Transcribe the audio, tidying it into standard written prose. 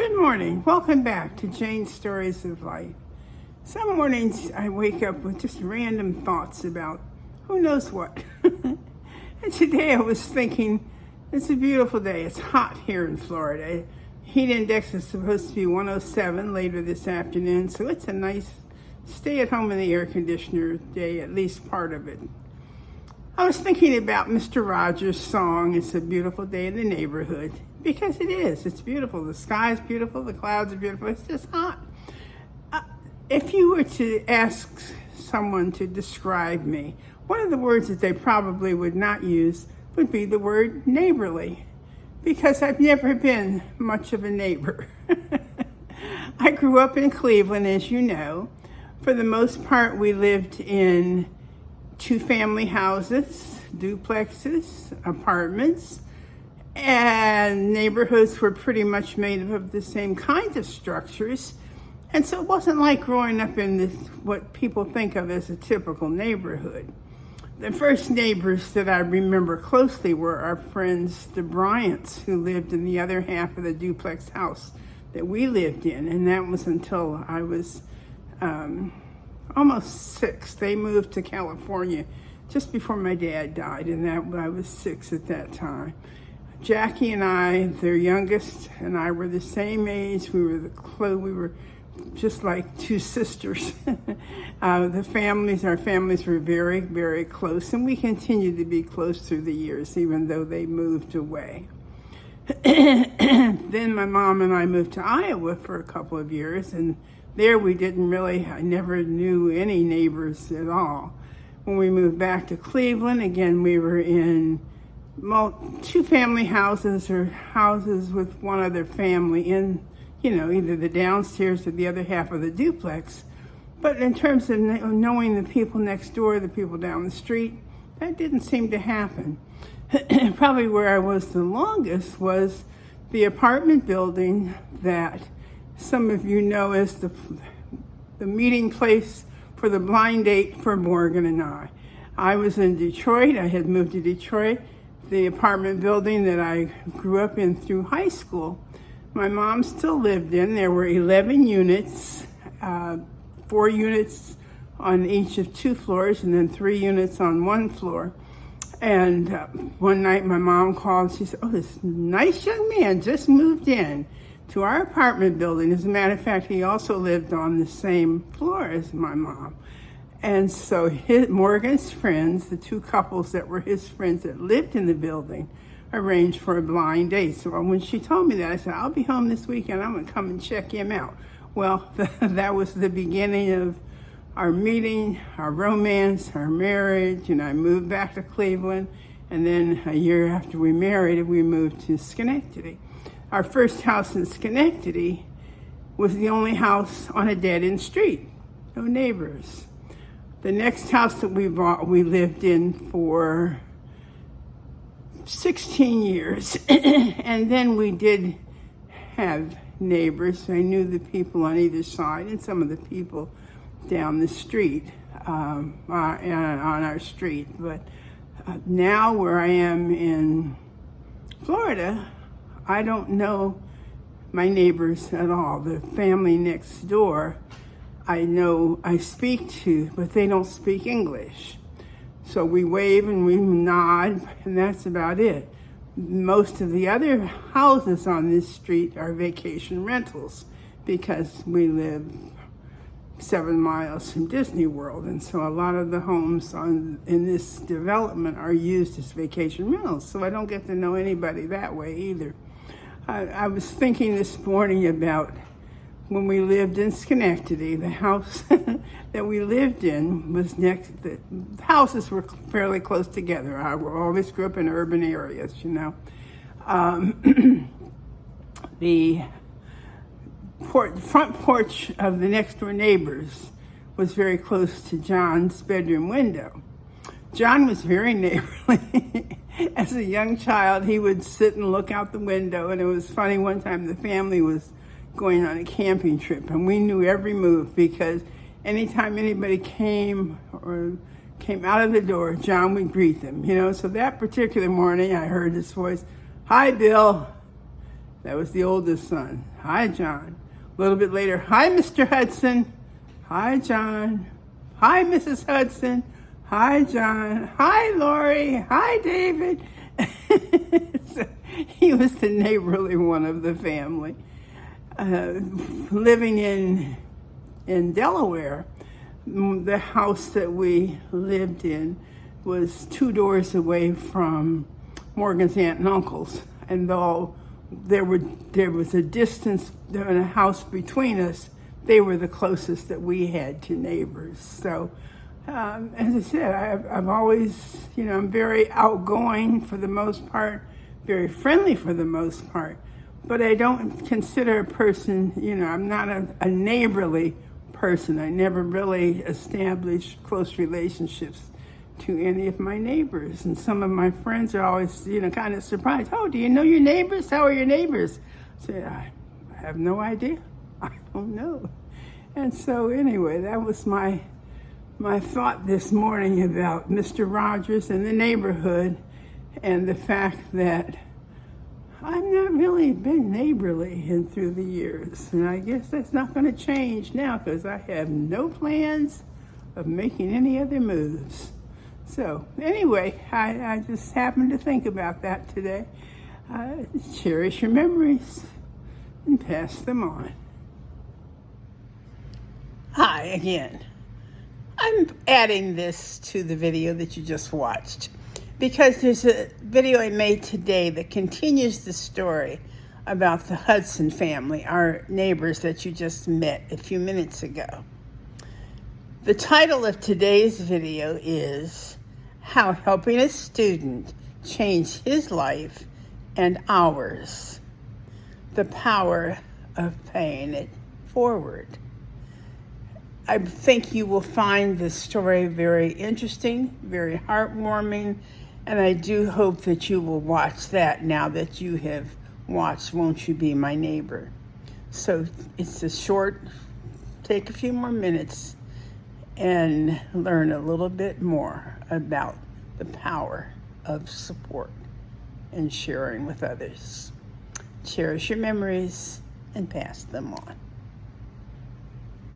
Good morning. Welcome back to Jane's Stories of Life. Some mornings I wake up with just random thoughts about who knows what. And today I was thinking, it's a beautiful day. It's hot here in Florida. Heat index is supposed to be 107 later this afternoon, so it's a nice stay at home in the air conditioner day, at least part of it. I was thinking about Mr. Rogers' song, It's a Beautiful Day in the Neighborhood, because it is. It's beautiful. The sky's beautiful. The clouds are beautiful. It's just hot. If you were to ask someone to describe me, one of the words that they probably would not use would be the word neighborly, because I've never been much of a neighbor. I grew up in Cleveland, as you know. For the most part, we lived in two-family houses, duplexes, apartments, and neighborhoods were pretty much made up of the same kinds of structures. And so it wasn't like growing up in this, what people think of as a typical neighborhood. The first neighbors that I remember closely were our friends, the Bryants, who lived in the other half of the duplex house that we lived in. And that was until I was almost 6. They moved to California just before my dad died, and I was 6 at that time. Jackie and I, their youngest, and I were the same age. We were just like two sisters. Our families were very, very close, and we continued to be close through the years, even though they moved away. Then my mom and I moved to Iowa for a couple of years, and there I never knew any neighbors at all. When we moved back to Cleveland, again, we were in two-family houses or houses with one other family in, either the downstairs or the other half of the duplex. But in terms of knowing the people next door, the people down the street, that didn't seem to happen. Probably where I was the longest was the apartment building that some of you know as the meeting place for the blind date for Morgan and I. I was in Detroit. I had moved to Detroit, the apartment building that I grew up in through high school. My mom still lived in. There were 11 units, 4 units on each of 2 floors, and then 3 units on 1 floor. And one night my mom called. She said, "Oh, this nice young man just moved in to our apartment building." As a matter of fact, he also lived on the same floor as my mom. And so Morgan's friends, the 2 couples that were his friends that lived in the building, arranged for a blind date. So when she told me that, I said, "I'll be home this weekend. I'm going to come and check him out." Well, that was the beginning of our meeting, our romance, our marriage, and I moved back to Cleveland. And then a year after we married, we moved to Schenectady. Our first house in Schenectady was the only house on a dead-end street, no neighbors. The next house that we bought, we lived in for 16 years. And then we did have neighbors. I knew the people on either side and some of the people down the street, on our street. But now where I am in Florida, I don't know my neighbors at all. The family next door, I speak to, but they don't speak English. So we wave and we nod, and that's about it. Most of the other houses on this street are vacation rentals because we live 7 miles from Disney World, and so a lot of the homes in this development are used as vacation rentals, so I don't get to know anybody that way either. I was thinking this morning about when we lived in Schenectady. The house that we lived in was the houses were fairly close together. I always grew up in urban areas, The front porch of the next door neighbors was very close to John's bedroom window. John was very neighborly. As a young child, he would sit and look out the window, and it was funny. One time the family was going on a camping trip, and we knew every move because anytime anybody came out of the door, John would greet them, So that particular morning, I heard his voice, "Hi, Bill." That was the oldest son. Hi, John. A little bit later, hi, Mr. Hudson. Hi, John. Hi, Mrs. Hudson. Hi, John. Hi, Lori. Hi, David. So he was the neighborly one of the family. Living in Delaware, the house that we lived in was 2 doors away from Morgan's aunt and uncle's. And though there was a distance and a house between us, they were the closest that we had to neighbors. So, as I said, I've always, I'm very outgoing for the most part, very friendly for the most part, but I don't consider a person, I'm not a neighborly person. I never really established close relationships to any of my neighbors. And some of my friends are always, kind of surprised. Oh, do you know your neighbors? How are your neighbors? I say, I have no idea. I don't know. And so anyway, that was my thought this morning about Mr. Rogers and the neighborhood and the fact that I've not really been neighborly through the years. And I guess that's not going to change now because I have no plans of making any other moves. So anyway, I just happened to think about that today. Cherish your memories and pass them on. Hi again. I'm adding this to the video that you just watched because there's a video I made today that continues the story about the Hudson family, our neighbors that you just met a few minutes ago. The title of today's video is How Helping a Student Changed His Life and Ours. The Power of Paying It Forward. I think you will find this story very interesting, very heartwarming, and I do hope that you will watch that now that you have watched Won't You Be My Neighbor. So it's a short, take a few more minutes and learn a little bit more about the power of support and sharing with others. Cherish your memories and pass them on.